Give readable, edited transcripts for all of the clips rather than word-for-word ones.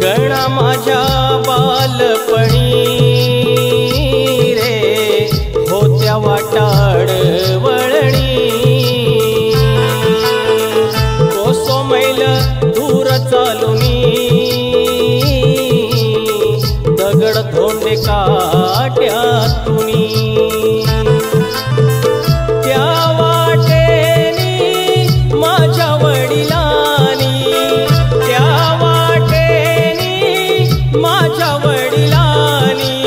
गणा माझ्या बालपणी रे होत्या वाटाड वळणी कोसो मैल दूर चालुनी दगड धोंडे काट्यातुनी त्या वाटेनी माझ्या वडिलांनी त्या वाटेनी माझ्या वडिलांनी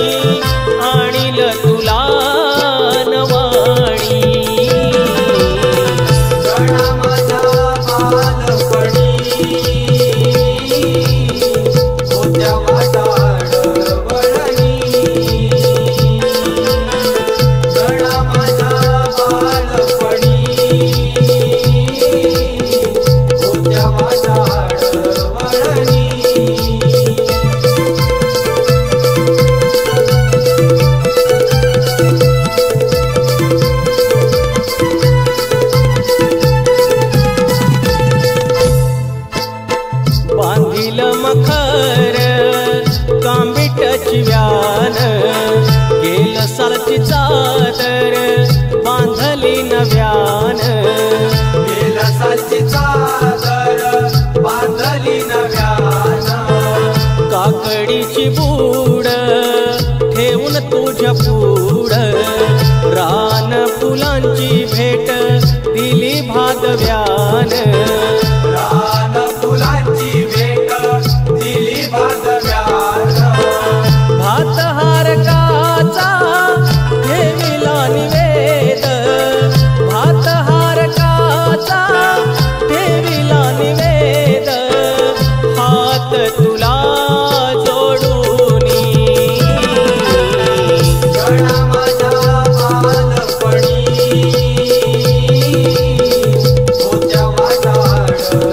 आणील तुला नवाणी गणा माझ्या बालपणी होत्या वाटाड वळणी गणा माझ्या बालपणी होत्या वाटाड वळणी बांधिल मखर कांबिटची व्यान गेल सारची चादर बांधली नव्यान गेला सालची चादर बांधली नव्यान काकडीची बूड ठेवून तुझ्या पुढ रान फुलांची भेट दिली भादव्यान रान फुलांची भेट दिली भादव्यान भात हारकाचा ठेविला निवेद भात हारकाचा ठेविला निवेद हात तुला जोडूनी गणा माझ्या बालपणी होत्या वाटाड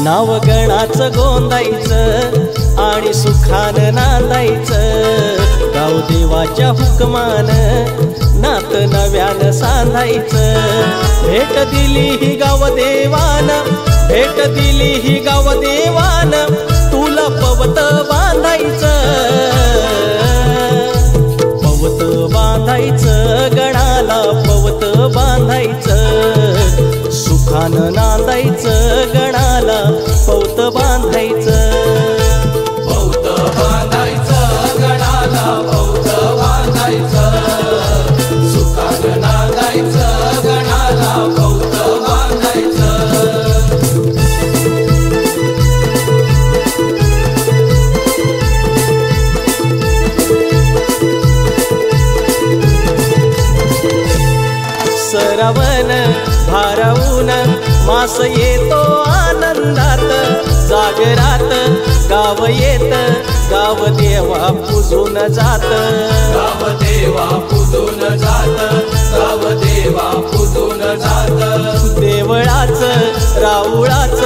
नाव गणाचं गोंदायचं आणि सुखानं नांदायचं गाव देवाच्या हुकमान नात नव्यानं सांधायचं भेट दिली ही गाव देवान भेट दिली ही गाव देवान तुला पवत बांधायचं पवत बांधायचं गणाला पवत बांधायचं सुखानं नांदायचं गणाला पवत बांधायचं पवत बांधायचं गणाला पवत बांधायचं सुखानं नांदायचं गणाला पवत बांधायचं सरवन भारावून मास येतो आनंदात जागरात गाव येत गाव देवा पूजून जात गाव देवा पूजून जात गाव देवा पूजून जात देवळाच राऊळाच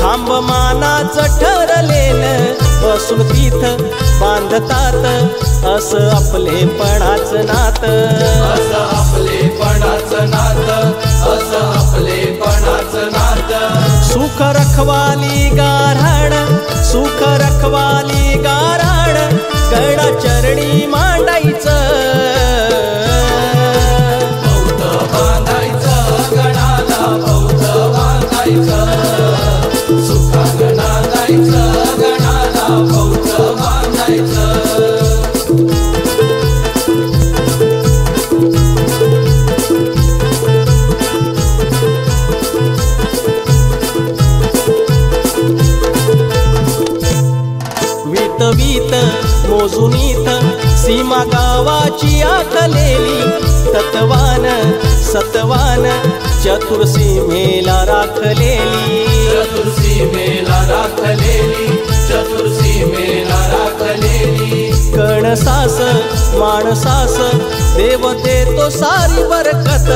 खांब मानाचं ठरलेलं बसून तीथ बांधतात असं आपलेपणाचं नात असं आपलेपणाचं नात असं आपलेपणाचं नात सुख रखवाली गाराड सुख रखवाली गाराड गडा चरणी मांडायचं पवत बांधायचं गणाला पवत बांधायचं सुखानं नांदायचं गणाला पवत बांधायचं वीत मोजूनीत सीमा गावाची आखलेली तत्वान सत्वान चतुर्सीमेला राखलेली चतुर्सीमेला राखलेली चतुर्सीमेला राखलेली कणसास माणसास देव देतो सारी बरकत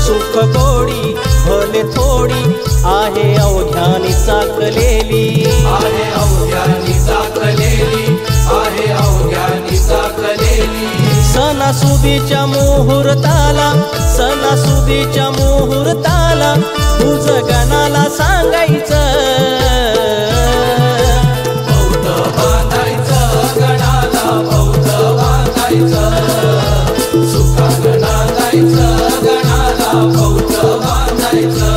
सुख गोडी भले थोडी आहे अवघ्यानी चाकलेली आहे अवघ्यानी चाकलेली आहे अवघ्यानी चाकलेली सणासुदीच्या मुहूर्ताला सणासुदीच्या मुहूर्ताला तुझ गणाला सांगायचं पवत बांधायचं गणाला पवत बांधायचं सुखानं नांदायचं गणाला पवत बांधायचं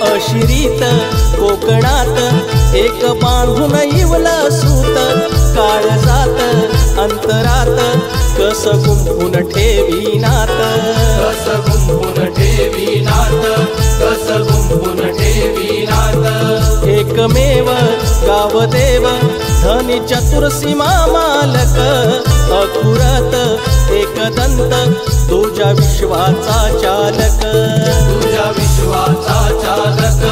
अशिरीत कोकणात एक बांधून इवला सूत काळजात अंतरात कस गुंफून ठेवी नात कस गुंफून ठेवी नात कस गुंफून ठेवी नात एकमेव गावदेव धनी चतुर्सीमा मालक अकुरत एकदंत तुझ्या विश्वाचा चालक तुझ्या विश्वाचा चालक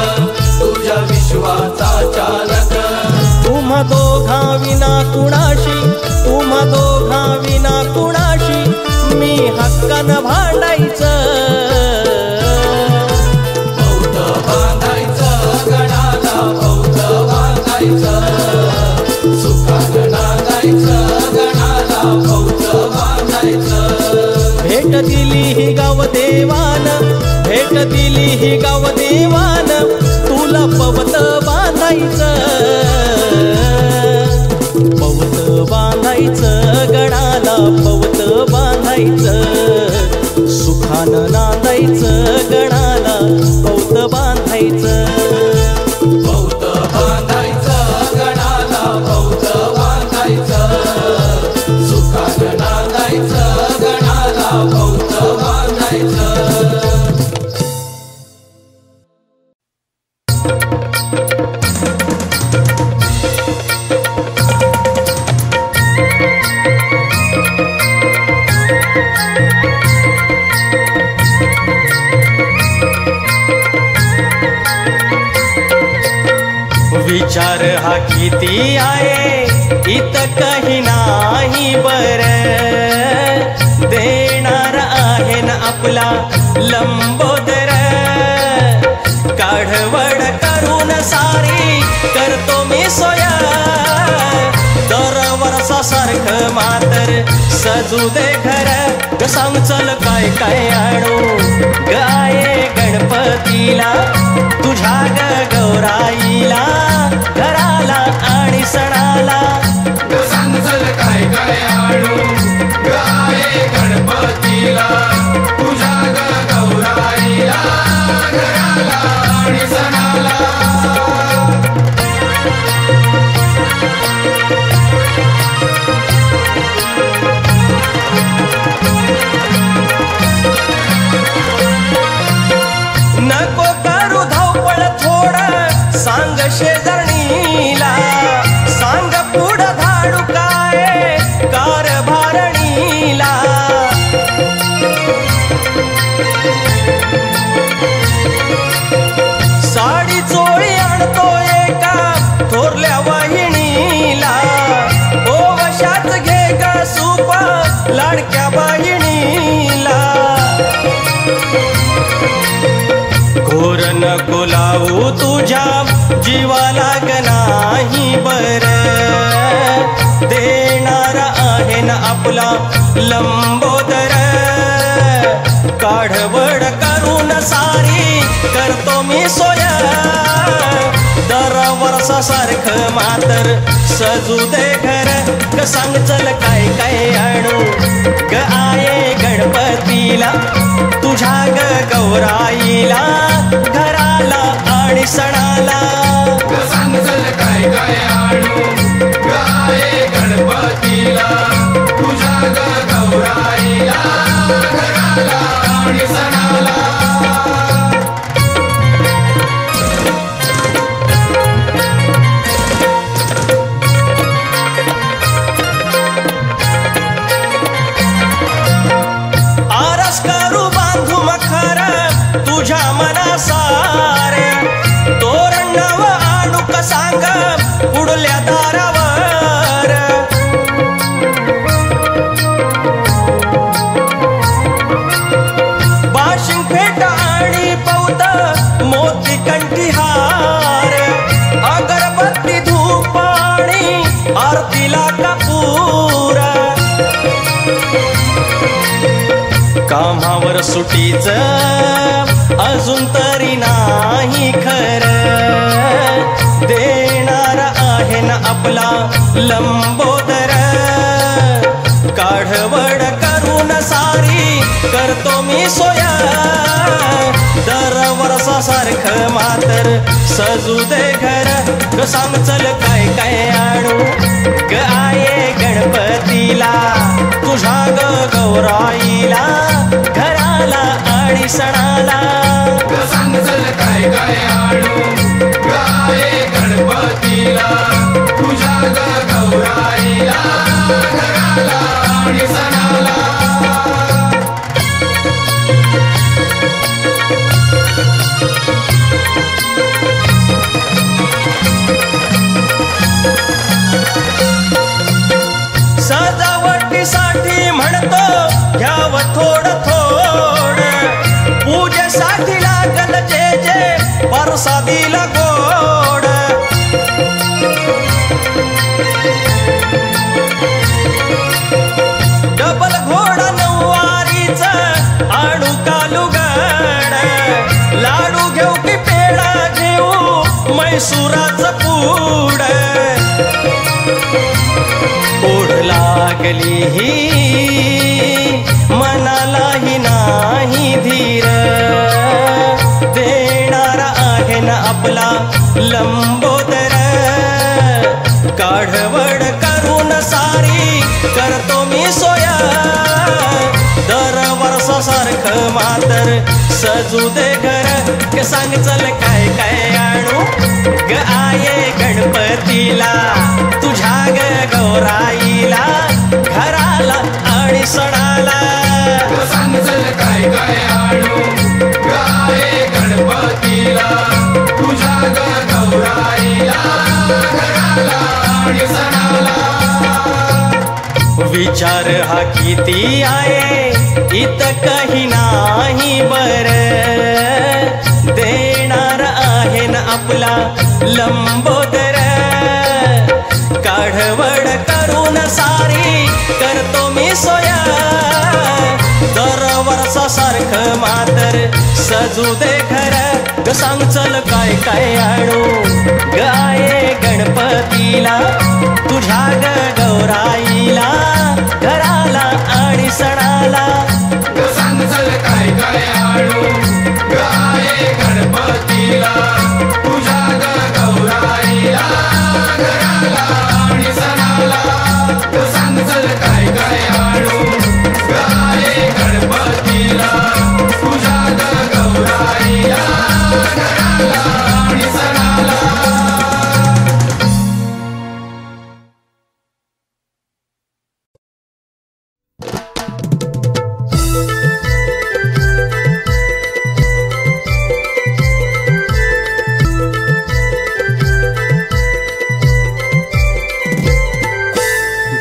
तुझ्या विश्वाचा चालक तुम्हा दोघा विना कुणाशी तुम्हा दोघा विना कुणाशी मी हक्कानं भांडायचं पवत बांधायचं गणाला पवत बांधायचं सुखानं नांदायचं गणाला पवत बांधायचं भेट दिली ही गाव देवान भेट दिली ही गाव देवान तुला पवत बांधायचं पवत बांधायचं गणाला पवत बांधायचं सुखानं नांदायचं गणाला पवत बांधायचं पवत बांधायचं गणाला पवत बांधायचं सुखानं नांदायचं गणाला पवत बांधायचं विचार हा किती आहे इत काही नाही बर देणार आहे ना आपला लंबोदर काढवड करून सारी करतो मी सोया दर वर्षासारखं मातर सजू दे घर ग सांग चल काय काय आणू गाये गणपतीला तुझ्या ग गौराईला घराला आणि सणाला सांग चल काय काय आणू गाये गणपतीला तुझ्या गौराईला घराला आणि सणाला नको करू धावपळ थोडं सांग शेजारणीला सांग पुढं धाडू काय कारभारणीला साडी चोळी आणतो एका थोरल्या वाहिनीला ओ वशात घे ग सूप लाडक्या बहिणीला घोर नको लावू तुझ्या जीवाला ग नाही बर देणार आहे ना आपला लंबोदर काढवड करून सारी करतो मी सोया दर वर्षासारखं मातर सजू दे घर ग सांग चल काय काय आणू ग आये गणपतीला तुझ्या ग गौराईला घराला आणि सणाला सांग चल काय काय आणू गाये गणपतीला तुझ्या गौराईला घराला आणि सणाला आरस करू बांधू मखर तुझ्या मनासार तोरण नव आणू का सांग पुढल्या दारावर बाशिंग फेटा आणि पौत मोती कंठीहार अगरबत्ती धूप आणि आरतीला कपूर कामावर सुटीच अजून तरी नाही खर देणार आहे ना आपला लंबोदर काढवड करून सारी करतो मी सोया दर वर्षासारखं मातर सजू दे घर ग सांग चल काय काय आणू ग आये गणपतीला तुझ्या ग गौराईला घराला आणि सणाला सांग चल काय काय आणू गाये गणपतीला तुझ्या गौराईला घराला आणि सणाला सजावटीसाठी म्हणतो घ्याव थोडं थोडं पूजेसाठी लागल जे जे परसादीला गोड डबल घोडा नऊवारीच आणू कालुगड लाडू घेऊ की पेढा घेऊ मैसुराचं पूड ओढ लागली ही मनालाही नाही धीर देणार आहे ना आपला लंबोदर काढवड करून सारी करतो मी सोया दर वर्षासारखं मातर सजू दे घर ग सांग चल काय काय आणू ग आये गणपतीला तुझ्या ग गौराईला घराला आणि सणाला सांग चल काय काय आणू गाये गणपतीला तुझ्या गौराईला घराला आणि सणाला. विचार हा किती आहे इत काही नाही बर, देणार आहे न आपला लंबोदर. काढवड करून सारी करतो मी सोया, दरवर्षासारखं मातर सजू दे घर. ग सांग चल काय काय आणू गाये गणपतीला, तुझ्या ग गौराईला, घराला आणि सणाला. ग सांग चल काय काय आणू गाये गणपतीला, तुझ्या ग गौराईला, घराला आणि सणाला. ग सांग चल काय काय आणू गाये गणपतीला, तुझ्या ग गौराईला, घराला आणि सणाला.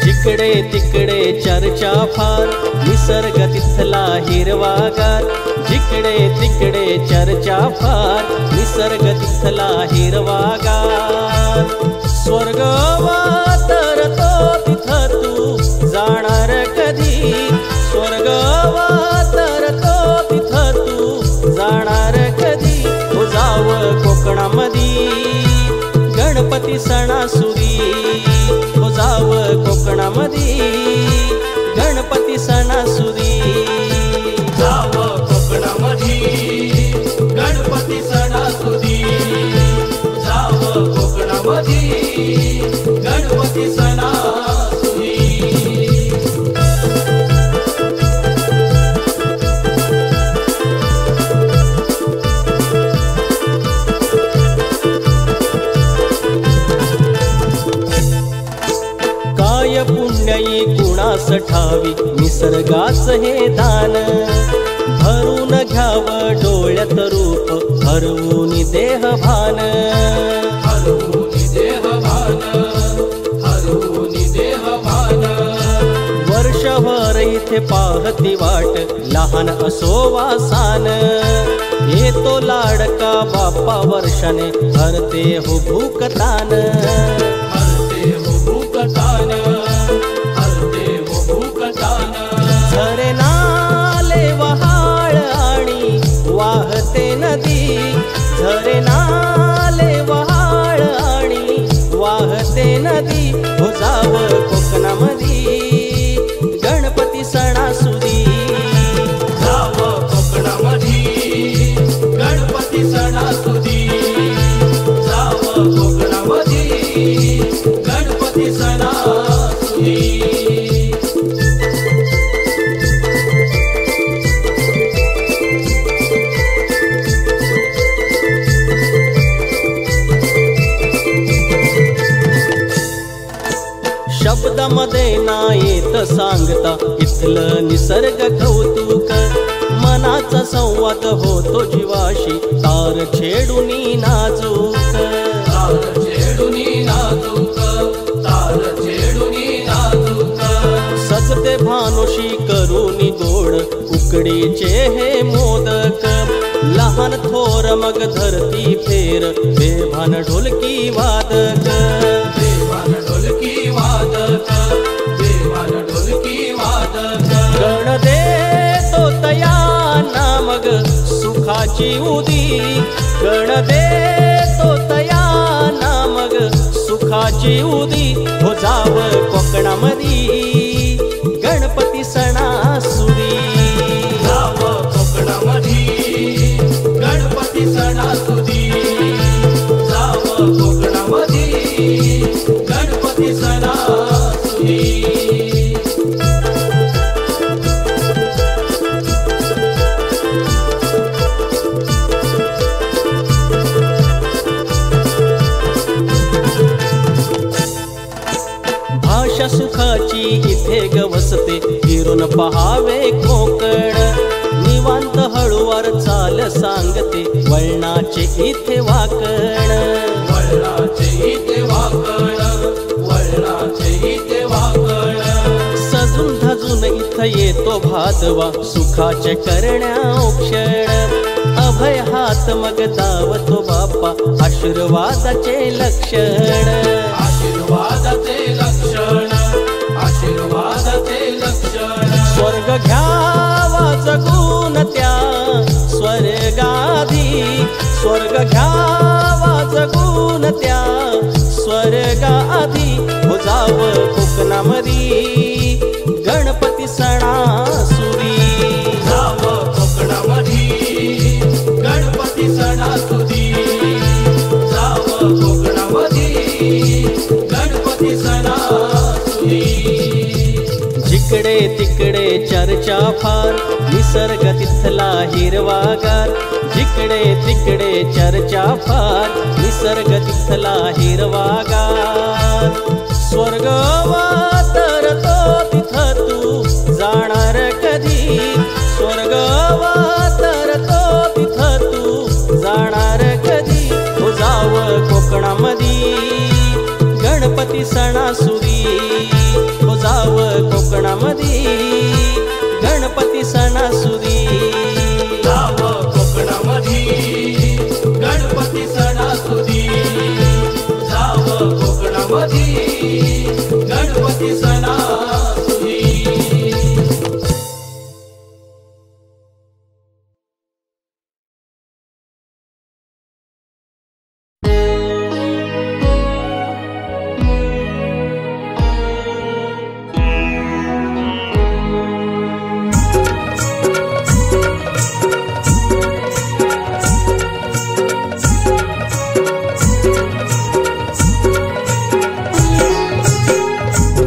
जिकडे तिकडे चर्चा फार, निसर्ग तिथला हिरवागार. जिकडे तिकडे चर्चा फार, निसर्ग तिथला हिरवागार. स्वर्ग वातरतो तिथ तू जाणार कधी, स्वर्ग वातरतो तिथ तू जाणार कधी. तो जाव कोकणामधी गणपती सणासुदी, तो जाव कोकणामधी गणपती सणासुदी. जाव कोकणामधी गणपती सणासुदी, जाव कोकणामधी गणपती सणासुदी. काय पुण्यई कुणास ठावी निसर्गाच हे दान, भरून घ्याव डोळ्यात रूप हरवून देह भान. हरवून देह भान, हरवून देह भान. वर्षभर इथे पाहती वाट लहान असो वासान, येतो लाडका बाप्पा वर्षाने हरते हो भूकतान. हरते हो भूकतान, हरते हो भूकतान. झरे नाले वहाळ आणि वाहते नदी, झरे नाले वहाळ आणि वाहते नदी. हो जाव कोकणामधी गणपती सणासुदी, जाव कोकणामधी गणपती सणासुदी, जाव कोकणामधी गणपती सणासुदी. शब्दामध्ये ना येत सांगता इथलं निसर्ग कौतुक. मनाचा संवाद होतो जीवाशी तार छेडूनी नाजूक. तार छेडूनी नाजूक, तार छेडूनी नाजूक. सजते भानुशी करूनी गोड उकडीचे हे मोदक. लहान थोर मग धरती फेर बेभान ढोलकी वादक. बेभान ढोलकी वादक, बेभान ढोलकी वादक. गण देतो तयाना मग सुखाची उदी, गण देतो तयाना मग सुखाची उदी. हो जाव कोकणामधी गणपती सणासुदी, जाव कोकणामधी गणपती सणासुदी, जाव कोकणामधी गणपती सणासुदी. भाषा सुखाची इथे गवसते फिरून पहावे कोकण. निवांत हळूवार चाल सांगते वळणाचे इथे वाकण. वळणाचे येतो भादवा सुखाचे करण्या क्षण अभय हात मग दावतो बाप्पा आशीर्वादाचे लक्षण आशीर्वादाचे लक्षण आशीर्वादाचे लक्षण स्वर्ग घ्यावा जगून त्या स्वर्गाधी स्वर्ग घ्यावा जगून त्या स्वर्गाधी हो जाव कोकणामधी गणपती सणासुदी जाव कोकणामधी गणपती सणासुदी जाव कोकणामधी गणपती सणासुदी जिकडे तिकडे चर्चा फार निसर्ग तिथला हिरवागार जिकडे तिकडे चर्चा फार निसर्ग तिथला हिरवागार स्वर्ग वातरतो तिथ तू जाणार कधी स्वर्ग वातरतो तिथ तू जाणार कधी हो जाव कोकणामधी गणपती सणासुदी हो जाव कोकणामधी गणपती सणासुदी जाव कोकणामधी गणपती सणासुदी जाव कोकणामधी गणपती सणासुदी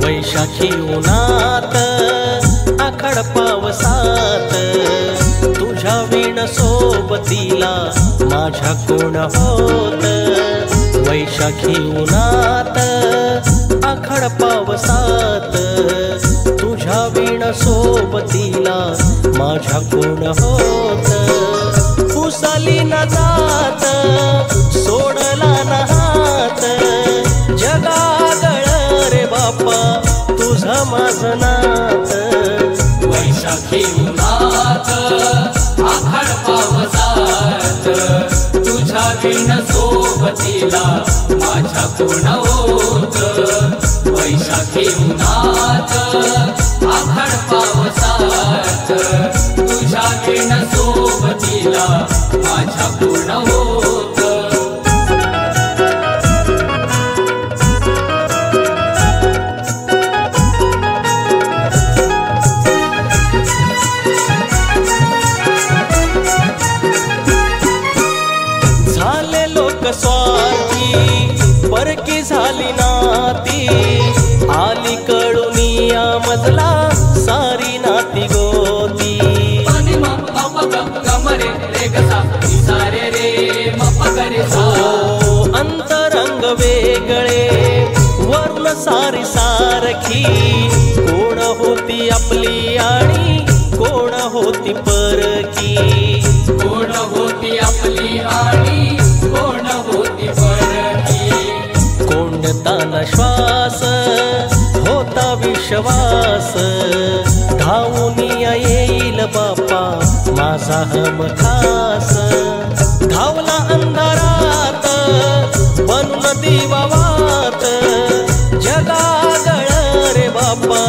वैशाखी उन्हात आखड पावसात तुझ्या वीण सोबतीला माझ्या कोण होत वैशाखी उन्हात आखड पावसात तुझ्या वीण सोबतीला माझ्या कोण होत पुसली न जात सोडला न हात जगागळ रे बाप्पा तुझं माझं नात वैशाखी उन्हात आखाड पावसात तुझ्या बिन सोबतीला माझ्या कोण होत वैशाखी उन्हात आखाड पावसात तुझ्या बिन सोबतीला माझ्या कोण होत स्वार्थी परकी झाली नाती आली कळुनिया मजला सारी नाती गोती अंतरंग वेगळे वर्ण सारी सारखी कोण होती आपली आणि कोण होती परकी कोण होती आपली आणि कोण होती परकी कोंडताना श्वास होता विश्वास धावून येईल बाप्पा माझा हमखास धावला अंधारात बनून दिवावात जगागळ रे बाप्पा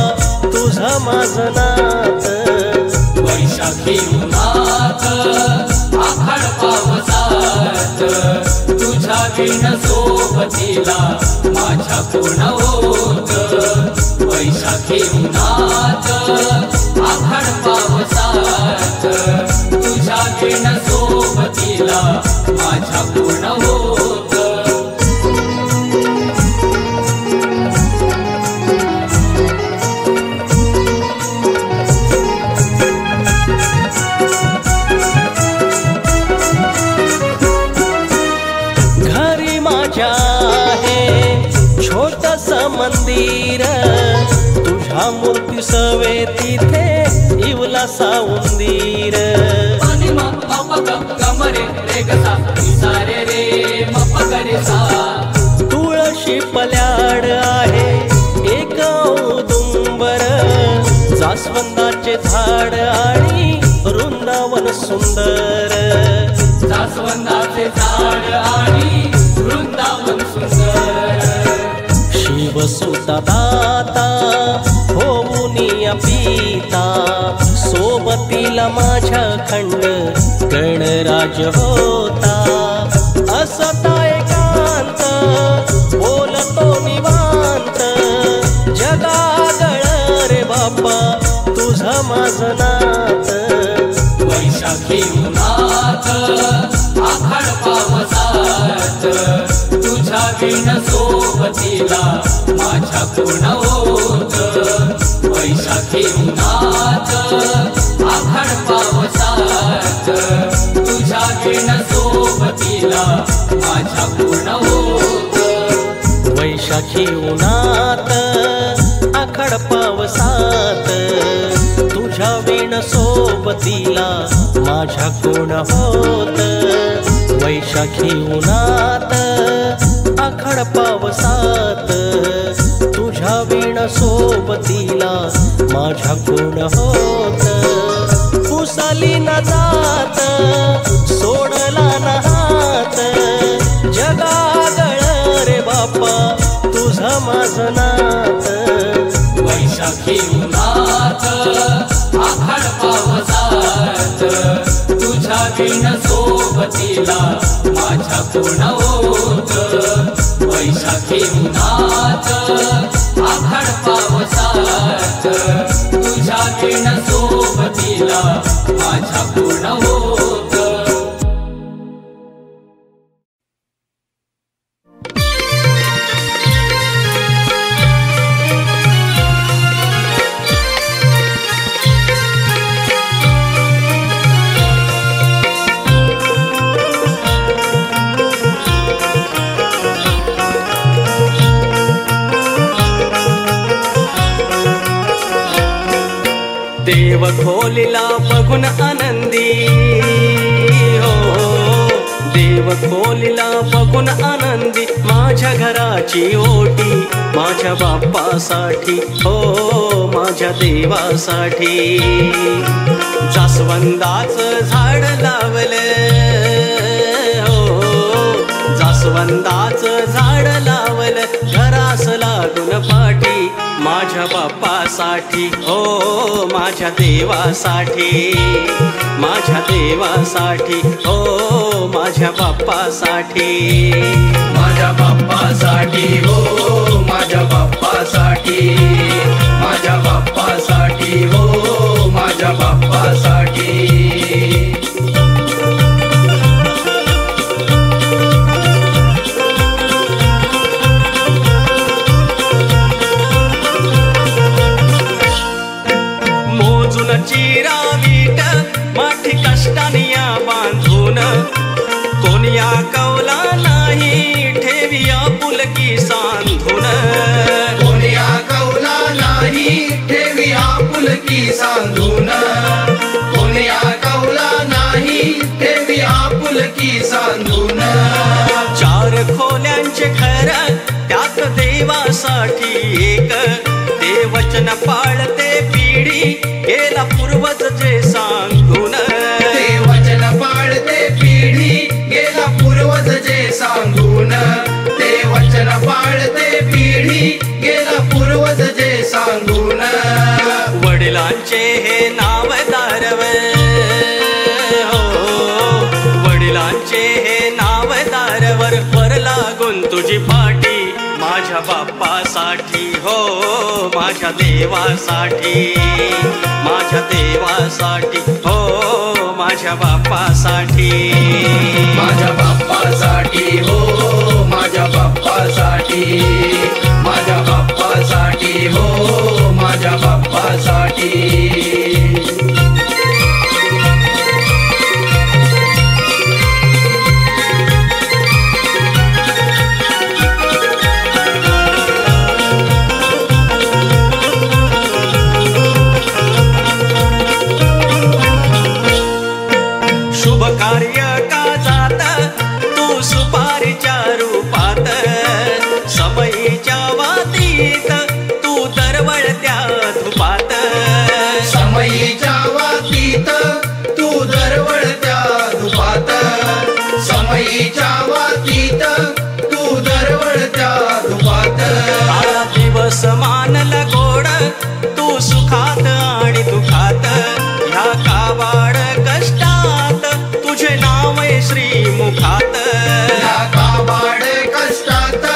तुझं माझं नात वैशाखी उन्हात आखाड पावसात तुझ्या बिन सोबतीला माझ्या कोण होत वैशाखी उन्हात आखाड पावसात तुझ्या बिन सोबतीला माझ्या कोण होत मंदिर तुझ्या मूर्ती सवे तिथे इवला सावंदीर तुळशी पल्याड आहे एक औदुंबर जास्वंदाचे झाड आणि वृंदावन सुंदर, जास्वंदाचे झाड आणि वृंदावन सुंदर. शिवसुता दाता होऊनिया पिता, सोबतीला माझ्या खंड गणराज होता. असता एकांत बोलतो निवांत, जगागळ रे बाप्पा तुझं माझं नात. वैशाखी उन्हात आखाड पावसात, तुझ्या विण सोबतीला माझ्या कोण होत. वैशाखी उन्हात आखाड पावसात, तुझ्या विण सोबतीला माझ्या कोण होत. वैशाखी उन्हात आखड पावसात, तुझ्या विण सोबतीला माझ्या कोण होत. वैशाखी उन्हात आखड पावसात, तुझ्या विण सोबतीला माझ्या कोण होत. पुसली न जात सोडला न हात, जगागळ रे बाप्पा तुझं माझं नात. वैशाखी उन्हात आखाड पावसात, तुझ्या विण सोबतीला माझ्या कोण होत. वैशाखी उन्हात आखाड पावसात, तुझ्या विण सोबतीला माझ्या कोण होत. देव खोलीला बघून आनंदी हो, देव खोलीला बघून आनंदी, माझ्या घराची ओटी माझ्या बाप्पासाठी हो, माझ्या देवासाठी. जास्वंदाचं झाड लावलं हो, जास्वंदाचं झाड लावलं घरास लागून पाठी, माझ्या बाप्पासाठी हो, माझ्या देवासाठी. माझ्या देवासाठी हो, माझ्या बाप्पासाठी. माझ्या बाप्पासाठी हो, माझ्या बाप्पासाठी. माझ्या बाप्पासाठी हो, माझ्या बाप्पासाठी. चिरा वीट माठी कष्टानिया बांधून, कोणया कवला नाही ठेविया पुलकी सांधून. कोणया कवला नाही ठेविया पुलकी सांधून. कोणया कवला नाही ठेविया पुलकी सांधून. चार खोल्यांचे घर त्यात देवासाठी एक, ते वचन पाळते पिढी गेला पूर्वज जे सांगून. ते वचन पाळते पिढी गेला पूर्वज जे सांगून. ते वचन पाळते पिढी गेला पूर्वज जे सांगून. वडिलांचे हे नाव दारव हो, वडिलांचे हे नाव दारवर वर लागून तुझी पाठी, माझ्या बाप्पासाठी हो, माझ्या देवासाठी. माझ्या देवासाठी हो, माझ्या बाप्पासाठी. माझ्या बाप्पासाठी हो, माझ्या बाप्पासाठी. माझ्या बाप्पासाठी हो, माझ्या बाप्पासाठी. शुभ कार्य का जात तू सुपारीच्या रूपात, समयीच्या वातीत तू दरवळत्या धुपात. जळत्या धुपात काळा दिवस मानला गोड तू सुखात आणि दुखात ह्या काबाड कष्टात तुझे नाव आहे श्रीमुखात या काबाड कष्टात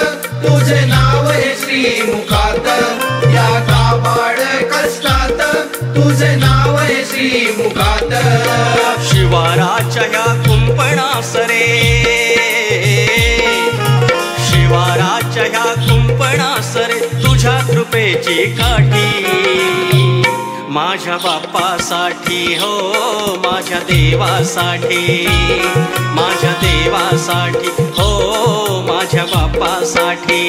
तुझे नाव आहे श्रीमुखात या काबाड कष्टात तुझे नाव आहे श्रीमुखात शिवाराच्या ह्या कुंपणास रे शिवाराच्या ह्या कुंपणास रे तुझ्या कृपेची काठी माझ्या बाप्पासाठी हो माझ्या देवासाठी माझ्या देवासाठी हो माझ्या बाप्पासाठी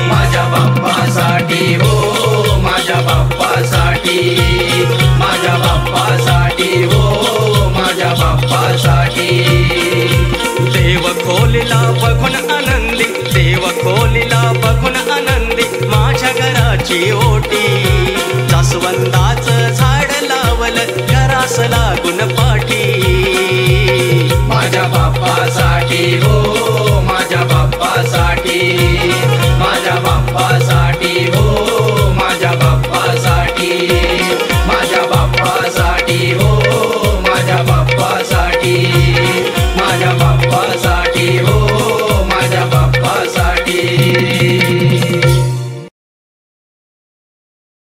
माझ्या बाप्पासाठी हो माझ्या बाप्पासाठी माझ्या बाप्पासाठी हो माझ्या बाप्पासाठी देव खोलीला बघून आनंदी देव खोलीला बघून आनंदी माझ्या घराची ओटी जास्वंदाचं झाड लावलं घरास लागून पाठी